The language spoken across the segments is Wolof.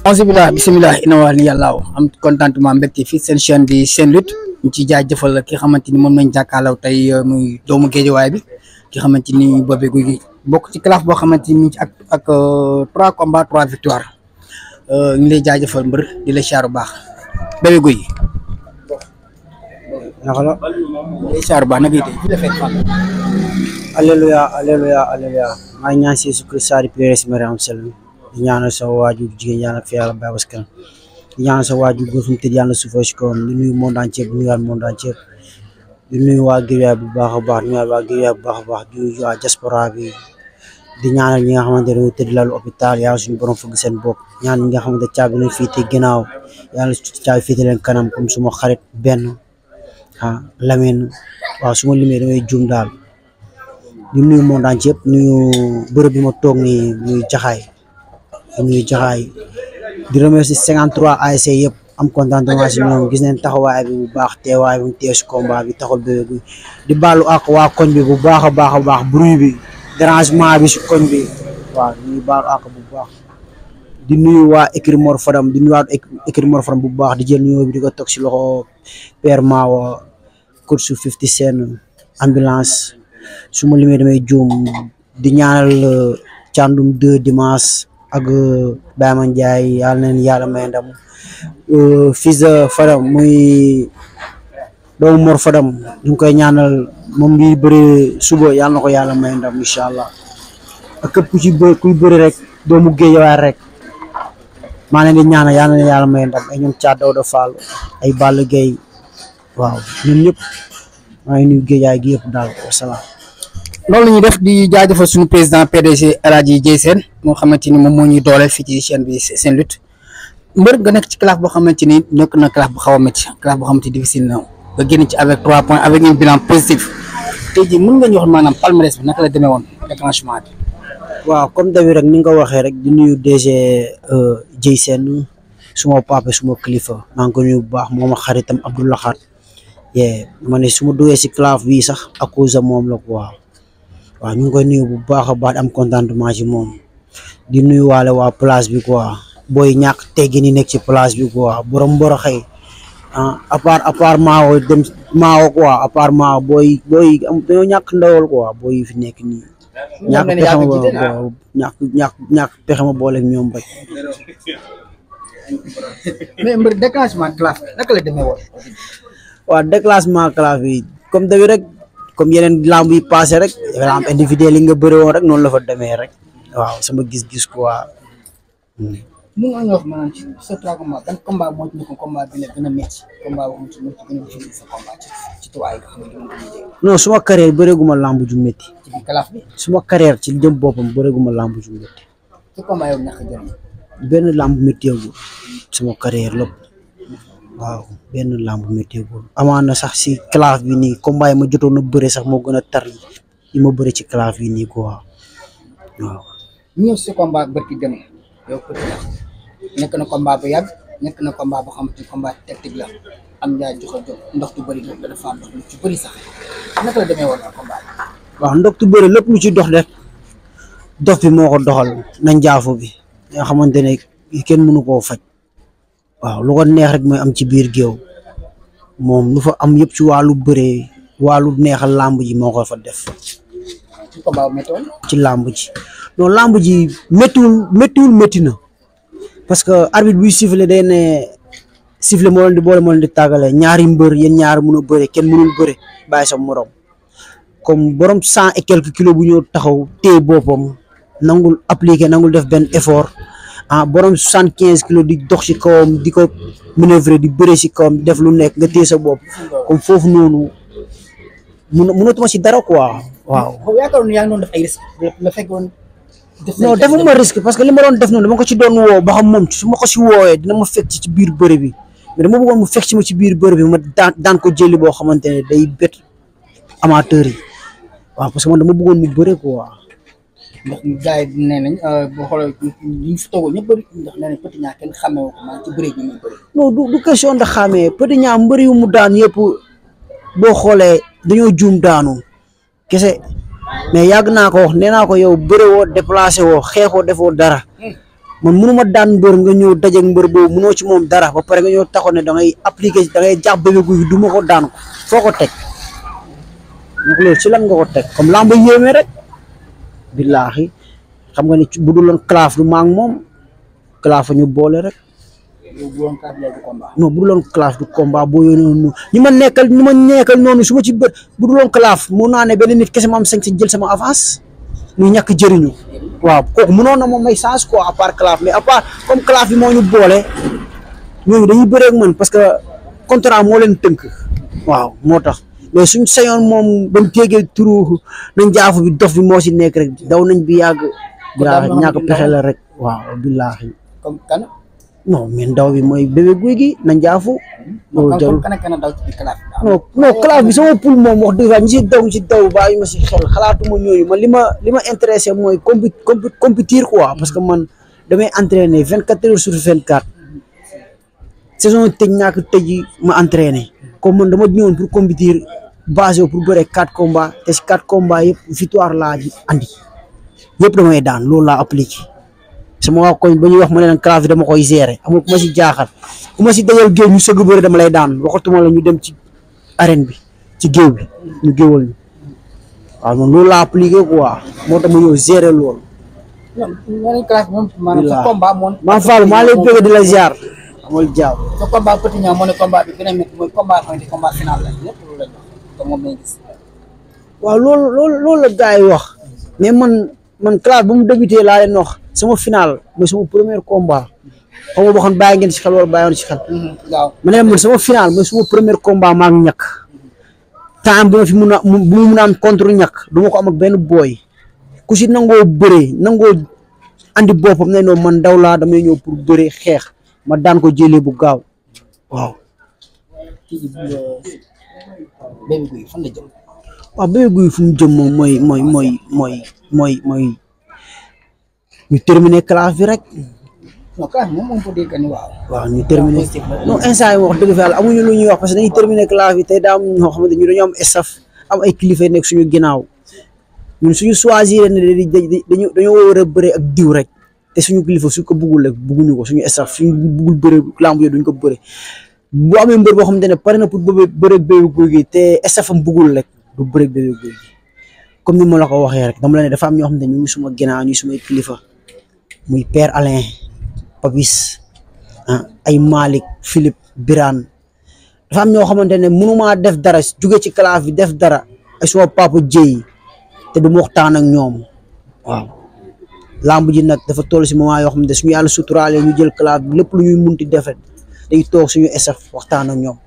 Alhamdulillah bismillah ina wali yàlla am contentement mbégte fii seen chaîne di Sen Lutte ñu ci jaajëfal ki xamante ni moom lañ jàkkaarloo tey muy doomu géejawaay bi ki xamante ni Bébé Gouy Gui bokk ci classe boo xamante ni ak 3 combats 3 victoires ñu lay jaajëfal mbër di la xaar bu baax Bébé Gouy Gui. naka la. lay xaar bu baax nag it fi la fekk fan. alléluia alléluia alléluia maa ngi ñaan si Yeesu Kirist di prière si Mariam Sall di ñaanal sa waajur jigéen yàlla fi yàlla bàyyi baskan di ñaanal sa waajur góor fu mu tëdd yàlla suufee si kawam di nuyu monde entier di nuyuwaat monde entier di nuyu waa Guédiawaye bu baax a baax di nuyuwaat waa Guédiawaye bu baax a baax di nuyu waa diaspora bi di ñaanal ñi nga xamante ne tëdd lalu hôpital yàlla suñu borom fëgg seen bopp ñaan ñi nga xamante caabi leen fiite ginnaaw yàlla caabi fiite leen kanam comme suma xarit benn Lamine waaw suma limee damay juum daal di nuyu monde entier yëpp nuyu bërëb bi ma toog nii muy jaxaay di remercier 53 ASC yëpp am contentement si ñoom gis nañ taxawaay bi bu baax teewaay bi mu teew si combat bi taxul Bébé Gouy di baalu ak waa koñ bi bu baax a baax bruit bi dérangement bi si koñ bi waaw ñuy baalu ak bu baax di nuyu waa écurie Mor Fadam di nuyu waa écurie Mor Fadam bu baax di jël nuyoo bi di ko toog si loxo Père Mawa coach 50 Cent ambulance su ma limee damay juum di ñaanal Thiandoum 2 dimanche ak Baye Man Ndiaye yàlla na leen yàlla may ndam fils de Fadam muy doomu Mor Fadam ñu ngi koy ñaanal moom bi bëri suba yàlla na ko yàlla may ndam incha allah ak képp ku ci kuy bëri rek doomu Géejawaay rek maa leen di ñaanal yàlla na leen yàlla may ndam ay ñoom Thiat Daouda Fall ay Balla Gaye waaw ñun ñëpp maa ngi nuyu Géejawaay gi yëpp daal wasalaam. loolu la ñuy def di jaajëfal suñu président PDG El Hadji Dieye Sène moo xamante ni moom moo ñuy dooleel fii ci chaîne bi Sen Lutte mbër nga nekk ci classe boo xamante ni nekk na classe bu xaw a métti classe boo xamante ni difficile na nga génn ci avec 3 points avec un bilan positif tey jii mën nga ñu wax maanaam palmarès bi naka la demee woon déclenchement bi. waaw comme d'habitude rek ni nga ko waxee rek di nuyu DG Dieye Sène suma papa suma kilifa maa ngi ko nuyu bu baax moom ak xaritam Abdoulaye Khat ma ne su ma duggee si classe bii sax à cause moom la quoi. waaw ñu ngi koy nuyu bu baax a baax am contentement ci moom di nuyu waale waa place bi quoi booy ñàkk teggi ni nekk ci place bi quoi borom mboroxey à part maawo dem maawo quoi à part maawo booy am dañoo ñàkk ndawal quoi booy yi fi nekk nii ñàkk pexe ma boole ak ñoom rek. mais mbir déclenchement classe bi naka la demee woon. waaw déclenchement classe bi comme d'habitude rek. comme yeneen lamb yi passé rek lamb individuel yi nga bëri woon rek noonu la fa demee rek waaw sama gis-gis quoi. mun nga wax maanaam ci sa 3 combats ban combat moo ci nekkoon combat bi la gën a métti combat boo ci gën a difficile sa combat ci 3 yi nga xam ne non suma carrière bëreeguma lamb ju métti. ci biir kalaaf bi. suma carrière ci jëm boppam bëreeguma lamb ju métti. ci combat yow ñàkk a jëriñ. benn lamb métti yëngu suma carrière lépp. waaw benn lamb météo amaan na sax si classe bi nii combat yi ma jotoon na bëre sax moo gën a tar yi ma bëre ci classe bi nii quoi waaw. ñëw si combat bërki dem yow nekk na combat bu yàgg nekk na combat boo xamante ni combat tactique la am njaay jox ndox tu bëri la dafa ndox lu ci bëri sax naka la demee woon combat bi. waaw ndox tu bëri lépp lu ci dox rek dox bi moo ko doxal na njaafu bi nga xamante ne kenn mënu koo faj. waaw lu ko neex rek mooy am ci biir géew moom lu fa am yëpp ci wàllu bëree wàllu neexal làmb ji moo ko fa def. ci combat bu méttoon. ci làmb ji non làmb ji méttiwul métti na parce que arbitre buy siffler day ne siffler moo leen di boole moo leen di tàggale ñaari mbër yéen ñaari mun a bëre kenn mënul bëre bàyyi sa morom comme borom 100 et quelques kilos bu ñëw taxaw téye boppam nangul appliquer nangul def benn effort. borom 75 kilos di dox ci kawam di ko manœuvrer di bëre ci kawam def lu nekk nga téye sa bopp comme foofu noonu mënatuma ci dara quoi waaw. yaakaaroon yaa ngi doon def ay risque la fekkoon. non defuma risque parce que li ma doon def noonu dama ko ci doon woo ba xam moom su ma ko ci woowee dina ma fekk ci biir bëre bi mais dama bëggoon mu fekk ci ma ci biir bëre bi ma daan ko jëli boo xamante ne day bett amateur yi waaw parce que man dama bëggoon mu bëre quoi. ndax gars yi nee nañ boo xoolee ñu fi toogoo ñëpp bëri ndax nee nañ Petit Niang kenn xamee ko maa ci bëre bi muy bëri. non du question ndax xamee Petit Niang mbëri yu mu daan yëpp boo xoolee dañoo juum daanu kese mais yàgg naa ko wax nee naa ko yow bëre woo déplacé woo xeexoo defoo dara man mënuma daan mbër nga ñëw dajeeg mbër boobu mënoo ci moom dara ba pare nga ñëw taxaw ne da ngay appliquer da ngay jàpp Bébé Gouy Gui du ma ko daan ko foo ko teg donc loolu ci lan nga ko teg comme lamba yéeme rek billaahi xam nga ni bu dul woon claf du maag moom claf ñu boole rek non bu dul woon claf du combat boo yónnee noonu ñi ma nekkal noonu su ma ci bë bu dul woon claf mun naa ne benn nit kese ma am sañ si jël sama avance muy ñàkk jëriñu waaw kooku mënoon na moom may chance quoi à part claf mais à part comme claf bi moo ñu boole ñooñu dañuy bëree ak man parce que contrat moo leen tënk waaw moo tax mais suñ sañoon moom ba mu téegee turu nañ jaafu bi dof bi moo si nekk rek daw nañ bi yàgg billaahi ñàkk pexe la rek waaw billaahi comme kan non mais ndaw bi mooy Bébé Gouy Gui nañ jaafu loolu jarul kan daw ci claf non claf bi sama poul moom wax dëgg fa ñi si daw bàyyi ma si xel xalaatuma ñooyu man li ma intéressé mooy compétir quoi parce que man damay entraîner 24 heures sur 24 saison tëj ñàkk tëj ma entraîner comme man dama ñëwoon pour compétir basé pour bëre 4 combats te si 4 combats yëpp victoire laa ji andi yëpp damay daan loolu laa appliqué sama waa koñ ba ñuy wax ma ne leen claf bi dama koy gérer amul ku ma si jaaxal ku ma si dajal géew ñu sëgg bëre dama lay daan waxatuma la ñu dem ci arène bi ci géew bi ñu géewal ñu waaw man loolu laa appliqué quoi moo tax ma ñëw gérer loolu. ñooñu claf moom maanaam sa combat moom. maa Fall maa lay bëgg di la ziar. amul jaaw. sa combat Petit Niang moo ne combat bi gën a métti mooy combat final la lépp loolu la ñu wax te moom lañ gis. waaw loolu la gars yi wax mais man claf ba mu débuté laa leen wax sama final mooy sama premier combat xaw ma boo xam bàyyi ngeen ci xel wala bàyyiwoon ci xel. waaw ma ne man sama final mooy sama premier combat maa ngi ñàkk temps bi ma fi mun a am contre ñàkk du ma ko am ak benn booy ku si nangoo bëree nangoo andi boppam ne noonu man ndaw laa damay ñëw pour bëree xeex ma daan ko jëlee bu gaaw waaw. Bébé Gouy Gui fan la jëm. waaw Bébé Gouy Gui fu mu jëm moom ñu terminé classe bi rek. non classe moom moo ko dégg ni waaw. waaw ñu terminé non instant yi wax dëgg fa yàlla amuñu lu ñuy wax parce que dañuy terminé classe bi tey daa am ñoo xamante ñu dañoo am staff am ay kilifa nekk suñu ginnaaw ñun suñu choisir ne dañoo war a bëre ak diw rek te suñu kilifa su ko bëggul rek bëgguñu ko suñu staff suñu bëggul bëre lamb yooyu duñ ko bëre bu amee mbër boo xamante ne pare na pour bëre Bébé Gouy Gui te staffam bëggul rek du bëre Bébé Gouy Gui comme ni ma la ko waxee rek dama la ne dafa am ñoo xamante ne ñu suma ginnaaw ñu sumay kilifa muy père Alain Papis ay Malick Philippe Birane dafa am ñoo xamante ne mënumaa def dara jóge ci classe bi def dara ay suma papa Dieye te du ma waxtaan ak ñoom waaw lamb ji nag dafa toll si moment yoo xam ne suñu yàlla suturaale ñu jël classe bi lépp lu ñuy munti def rek day toog suñu staff waxtaan ak ñoom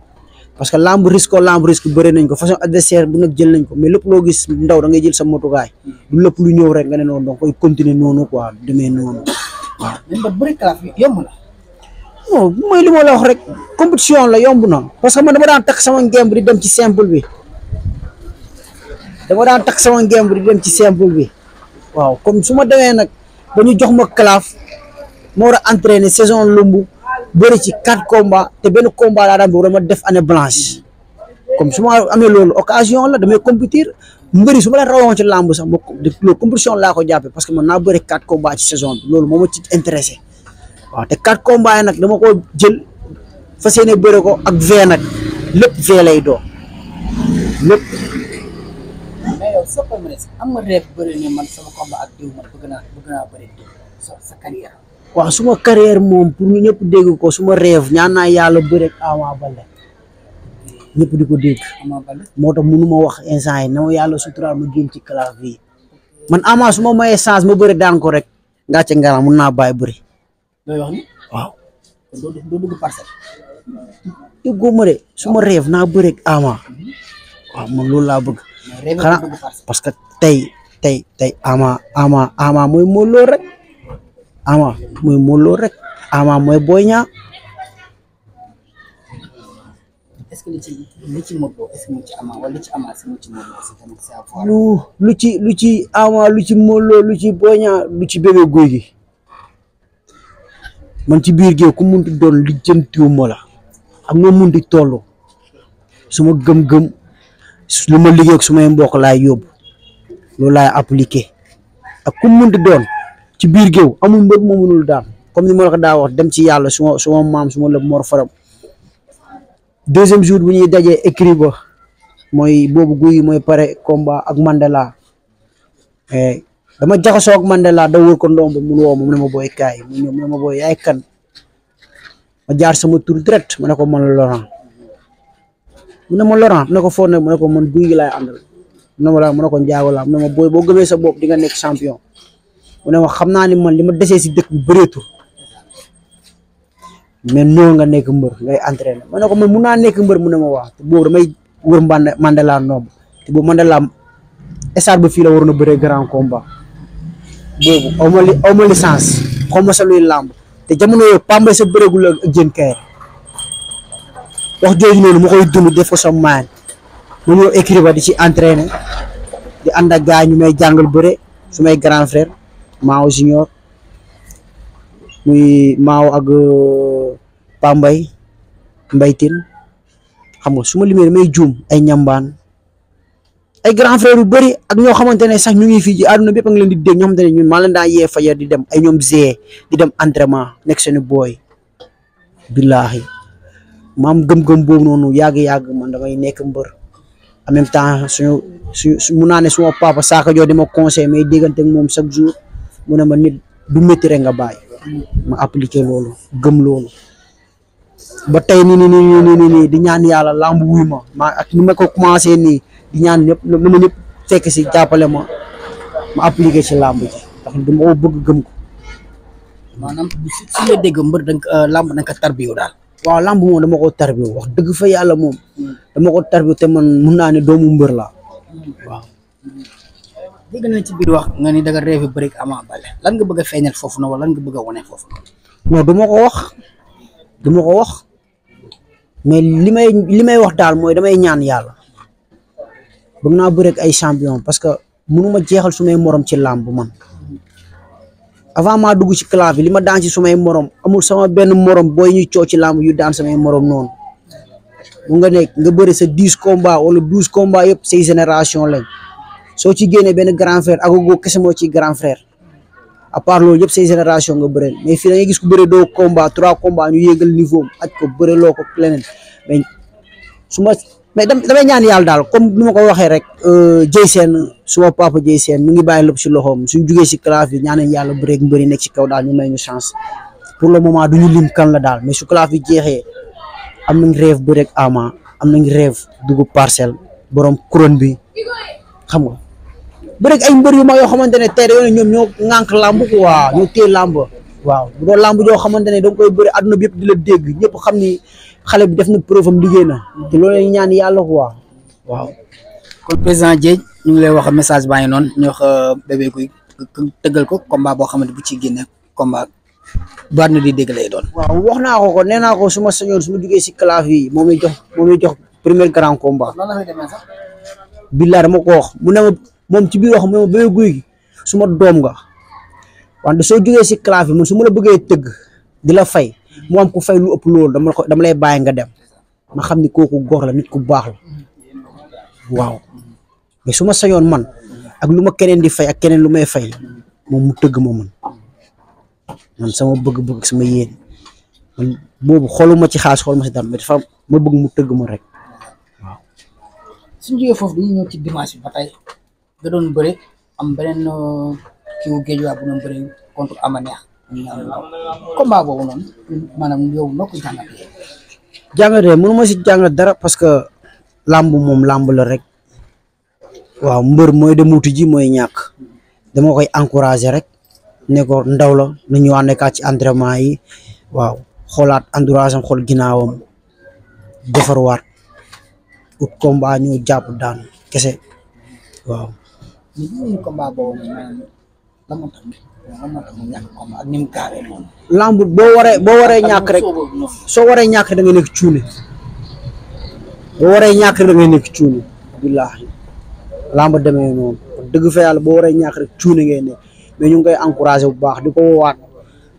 parce que lamb risque bëri nañ ko façon adversaire bu nag jël nañ ko mais lépp loo gis ndaw da ngay jël sa motukaay du lépp lu ñëw rek nga ne noonu donc koy continuer noonu quoi demee noonu waaw. même ba bëri classe bi yomb na. non mooy li ma la wax rek compétition la yomb na parce que man dama daan takk sama ngemb di dem ci simple bi waaw comme su ma demee nag ba ñu jox ma classe ma war a entraîner saison lumbu bëri ci 4 combats te benn combat laa daan boobu dama def année blanche comme su ma amee loolu occasion la damay compétir mbëri su ma leen rawoon ci làmb sax loolu compétition laa ko jàppee parce que man naa bëri 4 combats ci saison bi loolu moo ma ci intéressé waaw te 4 combats yi nag dama ko jël fas yéene bëri ko ak V nag lépp V lay doon lépp. mais yow soo ko mënee am nga rêve bëri ne man sama combat ak diw man bëgg naa bëri sa carrière. waaw suma carrière moom pour ñu ñëpp dégg ko suma rêve ñaan naa yàlla bëri ak Ama Baldé ñëpp di ko dégg moo tax mënu ma wax instant yi na ma yàlla suturaal ma génn ci classe bi man Ama su ma mayee chance ma bëri daan ko rek ngàcce ngaram mun naa bàyyi bëri. looy wax ni waaw. doo dugg parcelle. déggoo ma de suma rêve naa bëri ak Ama waaw man loolu laa bëgg. xanaa parce que tey Ama mooy Modou Lo rek. Ama mooy Modou Lo rek Ama mooy Boy Niang. est-ce que li ci Modou Lo est-ce que mu ci Ama wala li ci Ama si mu ci Modou Lo lu ci Ama lu ci Modou Lo lu ci Boy Niang lu ci Bébé Gouy Gui man ci biir géew ku munti doon li jëntiwuma la ak nga munti toll suma gëm-gëm lu ma liggéey ak sumay mbokk laay yóbbu loolu laay appliqué ak ku munti doon ci biir géew amul mbër moo mënul daan comme ni ma la ko daa wax dem ci yàlla suma maam suma lépp Mor Faram deuxième jour bu ñuy dajee écrit ba mooy boobu guy mooy pare combat ak Mandela dama jaxasoo ak Mandela da wër ko ndomb mun woo ma mu ne ma booy kaay mu ne ma booy yaay kan ma jaar sama tur direct ma ne ko man Laurent mu ne ma Laurent mu ne ko foo ne mu ne ko man guy gi laay àndal mu ne ko njaago laa mu ne ma booy boo gëmee sa bopp di nga nekk champion mu ne ma xam naa ni man li ma desee si dëkk bi bëreetul mais noonu nga nekk mbër ngay entraîné ma ne ko man mun naa nekk mbër mu ne ma wax te boobu damay wër Mandela nomb te boobu Mandela stade ba fii la waroon a bëree grand combat boobu aw ma licence xaw ma sa luy làmb te jamono yooyu Pambay sa bëreegul ak Diène Kaïré wax jooju noonu ma koy dund def ko sama maan ma ñëw écrit ba di ci entraîné di ànd ak gars ñu may jàngal bëre su may grand frère Mao Junior muy Mao ak Pambay Mbaytin xam nga su ma limee may juum ay ñambaan ay grand frère yu bëri ak ñoo xamante ne sax ñu ngi fii ci àdduna bépp a ngi leen di dégg ñoo xamante ne ñun maa leen daan yee fajar di dem ay ñoom zee di dem entraînement nekk seeni booy billaahi maam gëm-gëm boobu noonu yàgg-yàgg man damay nekk mbër en même temps su mun naa ne suma papa saaka joo di ma conseil may déggante ak moom chaque jour mu ne ma nit du métti rek nga bàyyi ma appliqué loolu gëm loolu ba tey nii di ñaan yàlla lamb wuy ma ak ni ma ko commencé nii di ñaan ñëpp na ma ñëpp fekk si jàppale ma appliqué ci lamb ji ndax dama ko bëgg gëm ko. maanaam si nga dégg mbër lamb na nga ko tarbiyu daal. waaw lamb moom dama ko tarbiyu wax dëgg fa yàlla moom dama ko tarbiyu te man mun naa ne doomu mbër la waaw. dégg nañ ci biir wax nga ni da nga rêvé bëri ak Ama Baldé lan nga bëgg a feeñal foofu noonu wala lan nga bëgg a wane foofu noonu. non duma ko wax mais li may wax daal mooy damay ñaan yàlla bëgg naa bëri ak ay champion parce que mënuma jeexal su may morom ci làmb man avant maa dugg ci classe bi li ma daan ci sumay morom amul sama benn morom booy ñuy coow ci làmb yu daan samay morom noonu mu nga nekk nga bëri sa 10 combats wala 12 combats yëpp say génération lañ soo ci génnee benn grand frère agogo kese moo ci grand frère à part loolu yëpp say génération nga bëre mais fii da ngay gis ku bëre 2 combats 3 combats ñu yéegal niveau aj ko bëre loo ko leneen mais damay ñaan yàlla daal comme ni ma ko waxee rek Dieye Sène suma papa Dieye Sène mu ngi bàyyi lépp si loxoom suñ jugee si classe bi ñaan yàlla bëreeg mbëri nekk ci kaw daal ñu may ñu chance pour le moment du ñu lim kan la daal mais su classe bi jeexee am nañ rêve bëreeg Ama am nañ rêve dugub parcelle borom couronne bi xam nga bëreeg ay mbër yu mag yoo xamante ne tey dañoo ñoom ñoo ŋànk làmb quoi ñoo téye làmb waaw bu doon làmb joo xamante ne da nga koy bëri àdduna bi yëpp di la dégg ñëpp xam ni xale bi def na preuve am liggéey na te loolu la ñaan yàlla quoi waaw. kon président Dieye ñu ngi lay wax message baa ngi noonu ñu wax Bébé Gouy tëggal ko combat boo xamante bu ci génne combat bu àdduna di dégg lay doon. waaw wax naa ko nee naa ko su ma sañoon su ma jugee si classe yi moom muy jox premier grand combat. noonu la fay demee sax. billaay dama ko wax mu ne ma moom ci biir wax mu ne ma Bébé Gouy gi su ma doom nga wante soo jugee si classe bi man su ma la bëggee tëgg di la fay. mu am ku fay lu ëpp loolu dama lay bàyyi nga dem ma xam ni kooku góor la nit ku baax la waaw mais su ma sañoon man ak lu ma keneen di fay ak keneen lu may fay moom mu tëgg ma man sama bëgg-bëgg sama yéen man boobu xooluma ci xaalis xooluma si dara mais dafa ma bëgg mu tëgg ma rek waaw. suñu jógee foofu dañuy ñëw ci dimanche bi ba tey nga doon bëre am beneen kii wu géej waa bu doon bëre contre Ama Neex combat boobu noonu maanaam yow noo ko jàngatee. jàngatee mënu ma si jàngat dara parce que làmb moom làmb la rek waaw mbër mooy dem wuti ji mooy ñàkk dama koy encourager rek ne ko ndaw la nu ñëwaat nekkaat ci entraînement yi waaw xoolaat entourage am xool ginnaawam defarwaat ut combat ñu jàpp daan kese waaw. combat boobu lan moo tax ak ni mu gaawee noonu. lamb boo waree ñàkk rek soo waree ñàkk da nga nekk cuune boo waree ñàkk rek da ngay nekk cuune billaahi lamb demee noonu dëgg fa yàlla boo waree ñàkk rek cuune ngay nekk mais ñu ngi koy encouragé bu baax di ko woowaat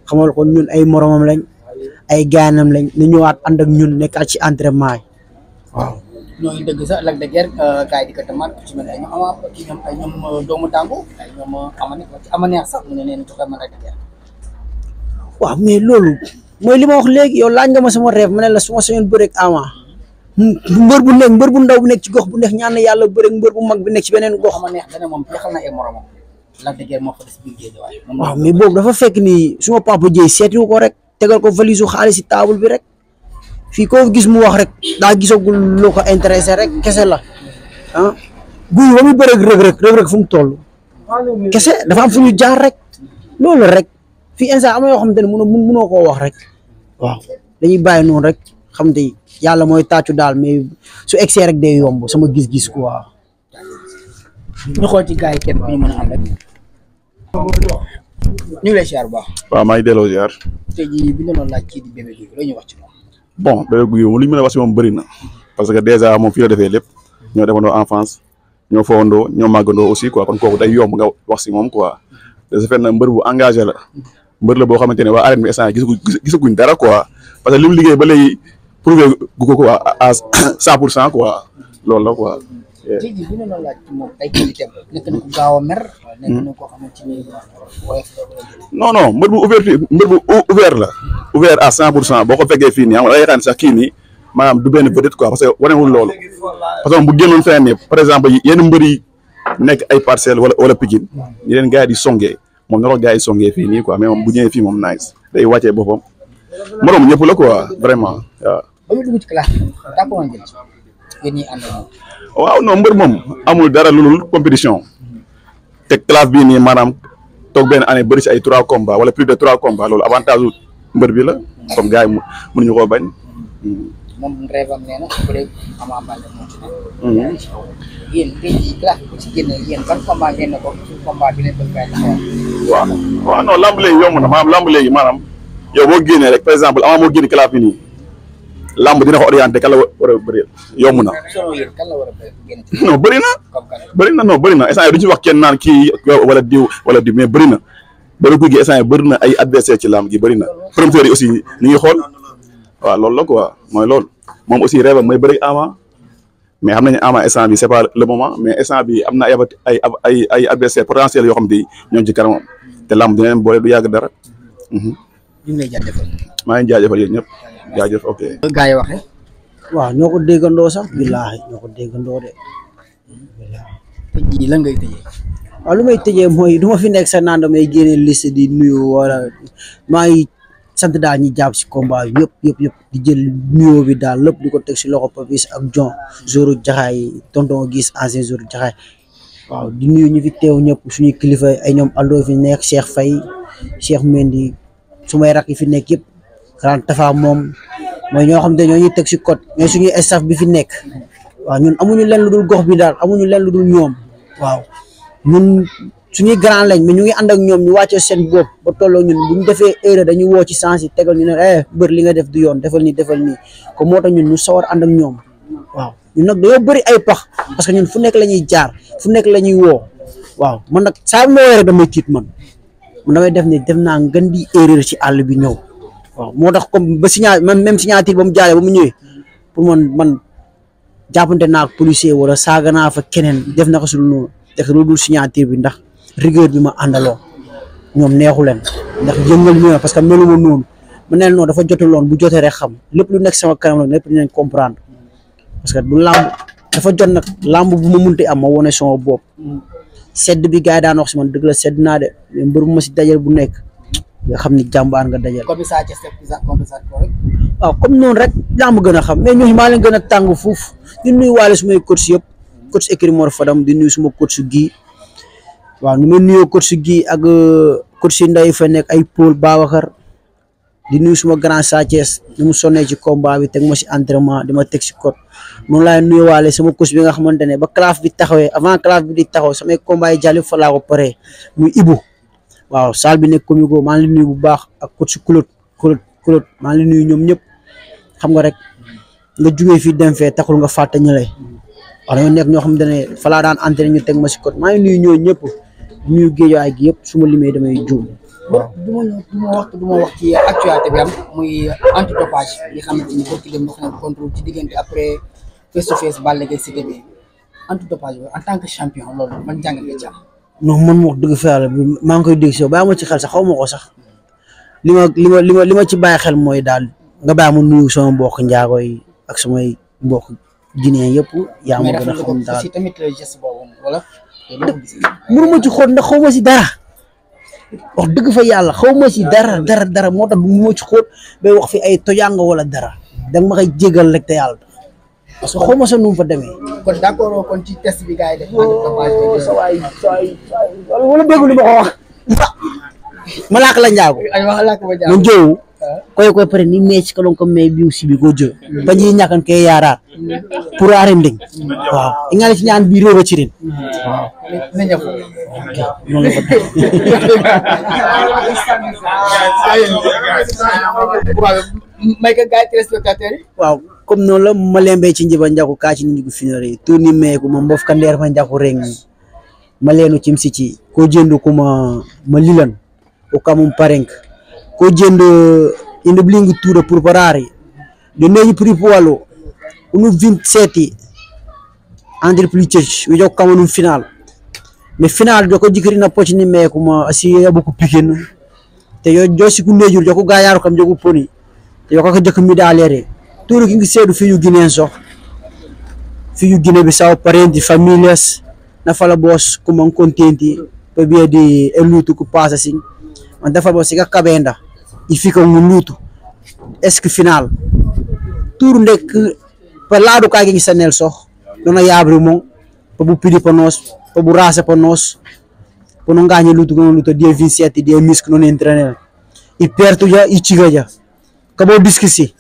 xamal ko ñun ay moromam lañ ay gaanam lañ ñu ñëwaat ànd ak ñun nekkaat ci entraînement yi waaw. ñooy dëgg sax Lac de Guiers gars yi di ko tamaat ci mel ay ñoom doomu tàngu ay ñoom Ama Neex sax mu ne leen joxe ma Lac de Guiers. waaw mais loolu mooy li ma wax léegi yow laaj nga ma sama rêve ma ne la su ma sañoon bëreeg Ama mbër bu nekk mbër bu ndaw bu nekk ci gox bu nekk ñaan na yàlla bëreeg mbër bu mag bi nekk ci beneen gox. ma neex dana moom jeexal na ay moromam Lac de Guiers moo fa des biir Guédiawaye. waaw mais boobu dafa fekk ni suma papa Dieye seetiwu ko rek tegal ko valise su xaalis si table bi rek fii koo gis mu wax rek daa gisagul loo ko intéressé rek kese la ah guy ba muy bëreeg rëg-rëg fu mu toll kese dafa am fu ñu jaar rek loolu rek fii instant am na yoo xamante ne mënoo koo wax rek waaw dañuy bàyyi noonu rek xam te yàlla mooy tàccu daal mais su egsee rek day yomb sama gis-gis quoi. ñu xool ci gars yi kenn ku ñu mën a am rek. ñu ngi lay ziar bu baax. waaw maa ngi delloo ziar. tey jii bi ñu doon laaj kii di Bébé Gouy Gui loo ñuy wax ci moom. bon Bébé Gouy Gui moom li ñu mën a wax si moom bëri na parce que dèjà moom fii la defee lépp ñoo defandoo enfance ñoo fowandoo ñoo màggandoo aussi quoi kon kooku day yomb nga wax si moom quoi de ce fait nag mbër bu engagé la mbër la boo xamante ne waa arène bi instant gisaguñ dara quoi parce que li mu liggéey ba léegi prouvé gu ko quoi à 100% quoi loolu la quoi. tey jii bi ñu doon laaj ci moom ay qualité nekk na ko gaaw a mer. nekk na koo xamante ni non non mbër bu ouvert la ouvert à 100% boo ko fekkee fii nii xam nga da ngay xam ne sax kii nii maanaam du benn vedette quoi parce que wanewul loolu parce que bu génnoon feneen ne par exemple yenn mbër yi nekk ay Parcelles wala Pikine ñi leen gars yi di songee moom na ko gars yi songee fii nii quoi mais moom bu ñëwee fii moom nice day wàccee boppam moroom ñëpp la quoi vraiment waaw. ba ñu dugg ci classe bi d'accord nañ jël yéen ñii ànd ak moom. waaw non mbër moom amul dara lu dul compétition te classe bii nii maanaam toog benn année bëri si ay 3 combats wala plus de 3 combats loolu avantage u mbër bi la comme gars yi mënuñu koo bañ. moom rêve am nee na peut-être Ama Baldé moo ci nekk. yéen tey jii classe bi ci génne yéen ban combat ngeen ne ko combat bi leen bëgg a taxawal. waaw non lamb léegi yomb na maanaam lamb léegi maanaam yow boo génnee rek par exemple Ama moo génne classe bi nii lamb dina ko orienté kan la war a bëri yomb na. selon yéen kan la war a génn ci. non bëri na. bëri na non bëri na instant yii duñu ci wax kenn naan kii wala diw mais bëri na Bébé Gouy Gui instant yii bëri na ay adversaire ci lamb gi bëri na promoteurs yi aussi ni ngi xool waaw loolu la quoi mooy loolu moom aussi rêve am mooy bëri Ama mais xam nañu Ama instant bi c'est pas le moment mais instant bi am na ay adversaire potentiel yoo xam ne ñoo ci kanamam te lamb dina leen boole du yàgg dara. ñu ngi lay jaajëfal. maa ngi jaajëfal yéen ñëpp jaajëf ok. gaa yi waxee. waaw ñoo ko déggandoo sax billaahi ñoo ko déggandoo de. tey jii lan ngay tëjee. waaw lu may tëjee mooy du ma fi nekk sax naan damay génne liste di nuyu wala maa ngi sant daal ñi jàpp si combat bi yëpp di jël nuyoo bi daal lépp di ko teg si loxo Papis ak John jouru jaxaay tonton gis ancien jouru jaxaay waaw di nuyu ñu fi teew ñëpp suñuy kilifa ay ñoom Aldo fi nekk Cheikh Faye Cheikh Mendy su may rak yi fi nekk yëpp Grand Tafa moom mooy ñoo xam te ñoo ñuy teg si code ñooy suñuy staff bi fi nekk waaw ñun amuñu leen lu dul gox bi daal amuñu leen lu dul ñoom waaw ñun suñuy grand lañ mais ñu ngi ànd ak ñoom ñu wàccee seen bopp ba tolloo ñun bu ñu defee erreur dañuy woo ci sens yi tegal ñu ne bër li nga def du yoon defal nii ko moo tax ñun ñu sawar ànd ak ñoom waaw ñun nag dañoo bëri ay pax parce que ñun fu nekk la ñuy jaar fu nekk la ñuy woo waaw man nag saa bi ma woowee rek damay tiit man damay def ne def naa ngën di erreur ci àll bi ñëw waaw moo tax comme ba même signature ba mu jaaree ba mu ñëwee pour man jàppante naa ak policier wala saaga naa fa keneen def na ko sul noonu def lu dul signature bi ndax rigueur bi ma àndaloo ñoom neexu leen ndax yëngal mi parce que melu ma noonu ma neel noonu dafa jotuloon bu jotee rek xam lépp lu nekk sama kanam nag lépp dinañ comprendre parce que du làmb dafa jot nag làmb bu ma munti am ma wone sama bopp sedd bi gars yi daan wax si man dëgg la sedd naa de mais mbër bu ma si dajal bu nekk nga xam ni jàmbaar nga dajal. waaw comme noonu rek yaa ma gën a xam mais ñooñu maa leen gën a tàng fuuf di nuyu waale sumay coach yëpp coach écurie Mor Fadam di nuyu suma coach gi waaw ni ma nuyoo coach gi ak coach yi nday fa nekk ay Paul Babacar di nuyu suma grand Sa Thiès ni mu sonnee ci combat bi teg ma si entraînement di ma teg si code noonu laay nuyuwaale sama coach bi nga xamante ne ba classe bi taxawee avant classe bi di taxaw samay combat yi jàll fa laa ko paree muy Ibou waaw salle bi nekk comigo maa ngi nuyu bu baax ak coach Claude maa ngi nuyu ñoom ñëpp xam nga rek nga jugee fii dem fee taxul nga fàtte ñële wax dañoo nekk ñoo xamante ne fa laa daan entraîné ñu teg ma si code maa ngi nuyu ñooñu ñëpp nuyu géejawaay gi yëpp su ma limee damay juum. waaw du ma wax ci actualité bi am muy antidopage yi xamante ni boo ci dem dox na contrôle ci diggante après face to face Balla Gaye Siteu bi antidopage en tant que champion loolu man jàngat nga ci am. non man wax dëgg fa yàlla maa ngi koy dégg si yow bàyyi ma ci xel sax xaw ma ko sax li ma ci bàyyi xel mooy daal nga bàyyi ma nuyu sama mbokk njaago yi ak samay mbokk Guinéen yëpp yaa ma gën a xam daal aussi tamit geste boobu wala mënu ma ci xool ndax xaw ma si dara wax dëgg fa yàlla xaw ma si dara moo tax mu ma ci xool bay wax fi ay tojanga wala dara danga ma koy jégal rek te yàlla parce que xaw ma sa nu mu fa demee. kon d'accord kon ci test bi gars yi def sa waay wala dégg lu ma ko wax ma laak la njaago man jowu koy pare ni meci kalon ko me biu sibi ko jo bañi ñakan ke yara pour arending waaw ingal ci ñaan bi reero ci rin waaw na ñaf non la may ka gaay téléspectateur yi waaw comme non la ma lembe ci njiba njaku ka ci njigu finore tourni me ko ma mbof ka ndeer ma njaku reng ma lenu ci msici ko jendu ko ma lilan o kamum parenk ko jendo inde blingu tour pour parare de neñu prix poalo unu 27 andre plus church wi jok kamanu final mais final do ko jikri na pocini me kuma asi yabu ko piken te yo josi ku nejur joko gayaro kam jogu poni te yo ko jek mi dalere tour ki ngi sedu fi yu guineen so fi yu guinée bi saw parenti familias na fala boss kuma contenti pe bien di elutu ku passa sing on dafa bo siga kabenda ifika ngulutu est-ce que final tour ndek pa ladu ka gi sanel sox dona yabri mo pa bu pidi panos pa bu rasa panos pono ngagne lutu gono lutu die 27 die misk non entraîner i pertu ja i cigaja ka bo discusi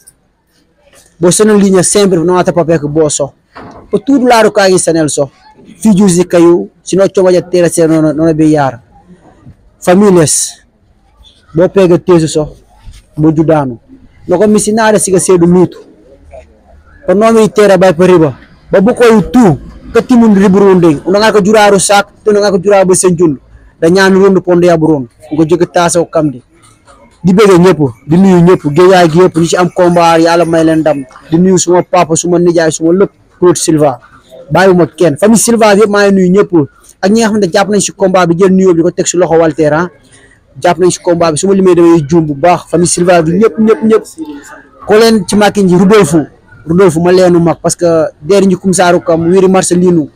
bo senel ligne sempre no ata papek bo so pa tour ladu ka gi sanel sox fi juzi kayu sino coba ja tera se non be yar families bo pega tesu so bo judanu noko misinare siga sedu lutu ko nomi tera bay pariba ba bu koy tu katimun ribrunde unanga ko juraru sak to nga ko jurabu senjul da ñaan rundu ponde yabron ko joge taso kamdi di bege ñepp di nuyu ñepp geeyaay gi yep ñi ci am combat yalla may len ndam di nuyu suma papa suma nijaay suma lepp Claude Silva bayuma ken famille Silva yep may nuyu ñepp ak ñi nga xamne japp nañ ci combat bi jël nuyu bi ko tek ci loxo Walter japp nañ ci combat bi suma limé damay joom bu baax famille Silva bi ñepp ko len ci makinji Rudolf ma lenu mak parce que der ñi kum saru kam wiri Marcelino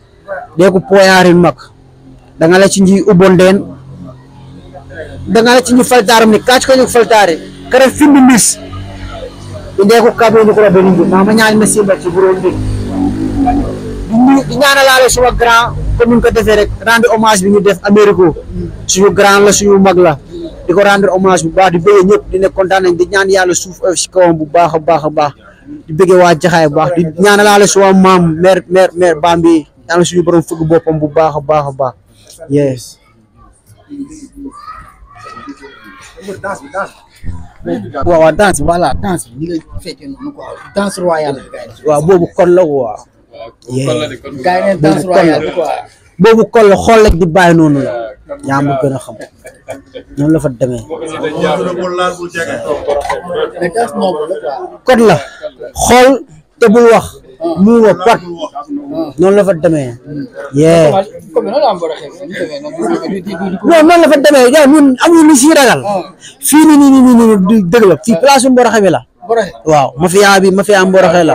de ko poyari mak da nga la ci ñi ubonden da nga la ci ñu faltaram ni kacc ko ñu faltare kara findi mis inde ko kabo ni ko be ni ma ñaan na simba ci burondi di ñaanalale suma grand comme ñu ko defé rek rendre hommage bi ñu def Amérique suñu grand la suñu mag la di ko rendre hommage bu baax di bëgg ñëpp di ne kontaan nañ di ñaan yàlla suuf ci kawam bu baax a baax di bëgg waa jaxaay bu baax di ñaanalale suma maam mère Bambi yàlla suñu borom fëgg boppam bu baax a baax yes waaw danse voilà danse bi nga fété non quoi danse royale waaw boobu kon la quoi gaay ne danse royale quoi boobu kon la xool rek di bàyyi noonu la yaa ma gën a xam noonu la fa demee kon la xool te bul wax mu wa pat noonu la fa demee yee non noonu la fa demee gars ñun amuñu lu si ragal fii nii dëgg la fii place Mboroxe bi la waaw mafia Mboroxe la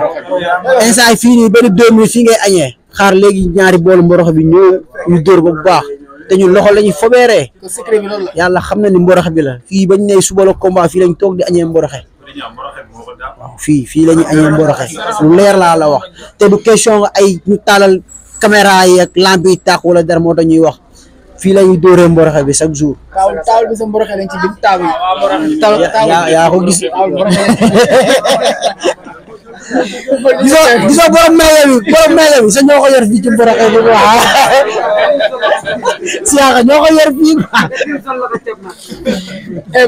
instant fii nii benn 2 minutes fii ngay añee xaar léegi ñaari boolu Mboroxe bi ñëw ñu dóor ba bu baax te ñun loxo lañuy fobeeree yàlla xam na ni Mboroxe bi la fii bañ ne suba la combat fii lañ toog di añee Mboroxe waaw fii lañuy añee Mboroxe lu leer laa la wax te du question ay ñu taalal caméra yi ak lampe yi tàkk wala dara moo tax ñuy wax fii lañuy dóoree Mboroxe bi chaque jour taal bi sa Mboroxe lañ ci dim taal yaa ko gis gisoo borom meele bi sa ñoo ko yor fii ci Mboroxe bi waaw siyaaka ñoo ko yor fii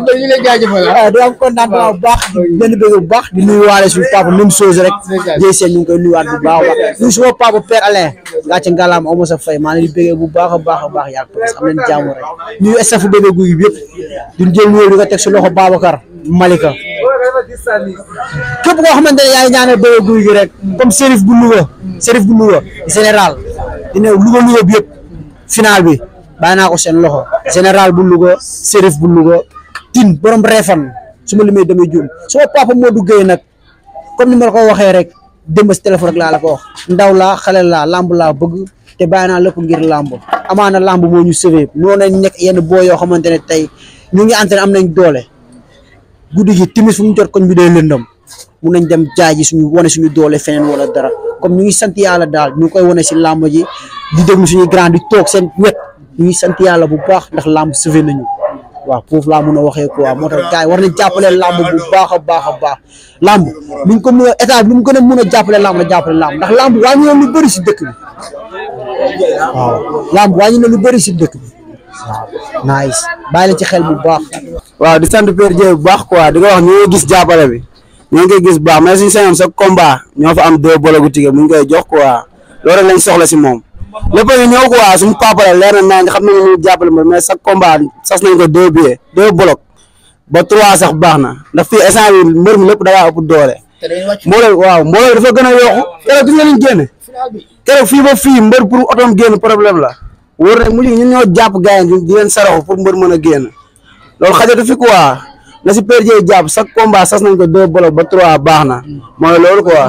ba ñu lay jaajëfal di am contentement bu baax benn bëgg bu baax di nuyu waale suñu papa même chose rek jëy seen ñu ngi koy nuyuwaat bu baax nuyu suma papa Père Alain ngaa ci ngalaam amoo sa fay maa ngi di bëggee bu baax a baax yaa ko am leen jàmm rek nuyu staff Bébé Gouy Gui bi yëpp duñ jël nuyu di ko teg si loxo Babacar Malika képp koo xamante ne yaa ngi ñaanal Bébé Gouy Gui rek comme Serif bu Louga général dina Louga bi yëpp final bi bàyyi naa ko seen loxo général bu Louga Serif bu Louga tin borom reefan su ma limee damay juum suma papa Modou Gueye nag comme ni ma la ko waxee rek démb si téléphone rek laa la ko wax ndaw laa xale laa lamb laa bëgg te bàyyi naa lépp ngir lamb amaana lamb moo ñu sauvé noonu lañ nekk yenn boo yoo xamante ne tey ñu ngi entraîné am nañ doole guddi gi timis fu mu jot koñ bi day lëndëm mun nañ dem jaay ji suñu wane suñu doole feneen wala dara comme ñu ngi sant yàlla daal ñu koy wane si lamb ji di déglu suñuy grand di toog seen wet ñu ngi sant yàlla bu baax ndax lamb sauvé nañu waaw foofu laa mun a waxee quoi moo tax gars yi war nañ jàppale lamb bu baax a baax a baax lamb luñ ko mën a état bi lu mu gën a mën a jàppale lamb na jàppale lamb ndax lamb wàññi na lu bëri si dëkk bi waaw lamb wàññi na lu bëri si dëkk bi waaw nice bàyyi leen ci xel bu baax. waaw di sant Père Dieye bu baax quoi di nga wax ñoo gis jàppale bi ñoo ngi koy gis bu baax mais suñu sañoon sa combat ñoo fa am 2 bologu tigé mu ngi koy jox quoi loolu rek lañ soxla si moom lépp ñu ñëw quoi suñu papa la leer na nga xam ne ñu jàppale ma mais sa combat sas nañ ko 2 billets 2 bolok ba 3 sax baax na ndax fii instant bi mbër mi lépp da ngaa ëpp doole mbooloo waaw mbooloo dafa gën a yokku keroog gis nga liñ génne keroog fii ba fii mbër pour otoom génn problème la wóor na mujj ñun ñoo jàpp gars yi di leen saraxu pour mbër mën a génn loolu xajatu fi quoi na si Père Dieye jàpp chaque combat sas nañ ko 2 bolok ba 3 baax na mooy loolu quoi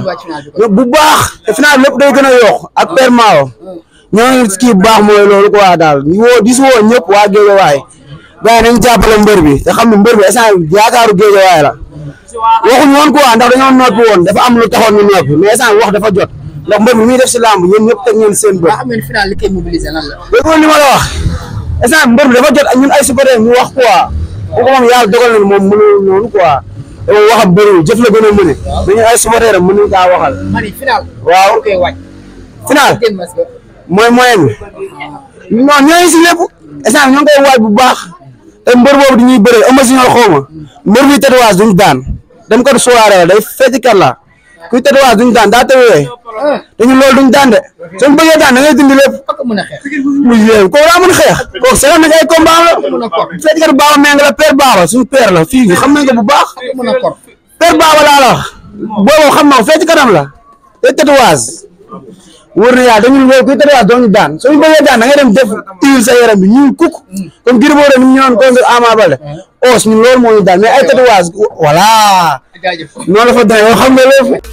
bu baax te final lépp day gën a yokku ak Père Mao ñoo kii bu baax mooy loolu quoi daal ñu woo di si woo ñëpp waa Géejawaay gars yi nañ jàppale mbër bi te xam ne mbër bi instant yaakaaru Géejawaay la waxuñu woon quoi ndax dañoo noppi woon dafa am lu taxoon ñu noppi mais instant wax dafa jot ndax mbër bi muy def si làmb ñun ñëpp teg ngeen seen bët. dégg nga li ma la wax instant mbër bi dafa jot ak ñun ay supporters ñu wax quoi bu ko moom yàlla dogal na moom mënul noonu quoi dama waxam bëriwul jëf la gën a mëne dañu ay supporters am mënuñ kaa waxal. waaw final mooy moyen bi non ñooy si lépp instant ñoo ngi koy waaj bu baax te mbër boobu di ñuy bëree ëmb si ñoo xawma mbër bi tatouage duñ daan dem ko soirée la day fecc kat la kuy tatouage duñ daan daa tawee te ñun loolu duñ daan de soo bëggee daan da ngay dindi lépp muy yéen kooku daa mën a xeex kooku seetaan nañ ay combat la fecc kat Baba Mbengue la père Baba suñu père la fii xam nañ ko bu baax père Baba laa la wax boobu xam na ko fecc katam la te tatouage wóor na yàlla dañuy wóor kuy tatouage doo ñu daan soo ñu bëggee daan da ngay dem def tiil sa yaram bi ñuy kuk comme Gris Bordeaux ni mu ñëwoon contre Ama Baldé os ñun loolu moo ñu daan mais ay tatouage voilà noonu la fa daan yoo xam nga lépp